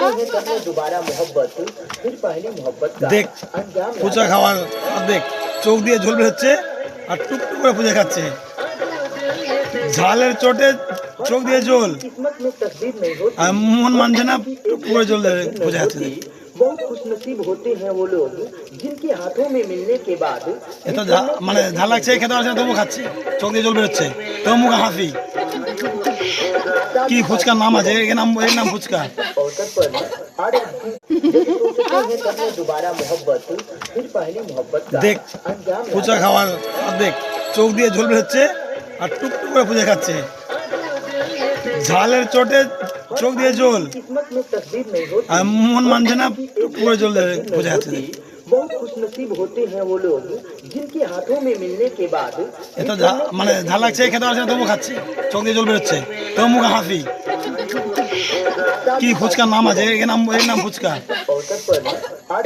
हैं तब में दोबारा मोहब्बत फिर पहली मोहब्बत का দেখ अंजाम ফুচকা খাওয়ার আর দেখ চোখ দিয়ে ঝোল বেরোচ্ছে আর টুকটুক করে ফুচকা খাচ্ছে ঝালের চোটে চোখ দিয়ে ঝোল किस्मत में तकदीर नहीं होती আর মন মানছে না টুকটুক করে ঝোল ফুচকা খাচ্ছে बहुत खुशनसीब होते हैं वो लोग जिनके हाथों में मिलने के बाद এত মানে ঝাল লাগছে খেতে পারছে না তবু খাচ্ছে চোখ দিয়ে ঝোল বেরোচ্ছে তবু মুখে হাসি কি ফুচকার নাম আছে এর নাম ফুচকা अवसर पर आज जब सोचते हैं तब में दोबारा मोहब्बत फिर पहली मोहब्बत का দেখ अंजाम ফুচকা খাওয়ার আর দেখ চোখ দিয়ে ঝোল বেরোচ্ছে আর টুকটুক করে ফুচকা খাচ্ছে ঝালের চোটে চোখ দিয়ে ঝোল किस्मत में तकदीर नहीं होती আর মন মানছে না টুকটুক করে ঝোল ফুচকা খাচ্ছে बहुत खुशनसीब होते हैं वो लोग जिनके हाथों में मिलने के बाद এত মানে ঝাল লাগছে খেতে পারছে না তবু খাচ্ছে চোখ দিয়ে ঝোল বেরোচ্ছে তবু মুখে হাসি কি ফুচকার নাম আছে এর নাম ফুচকা अवसर पर आज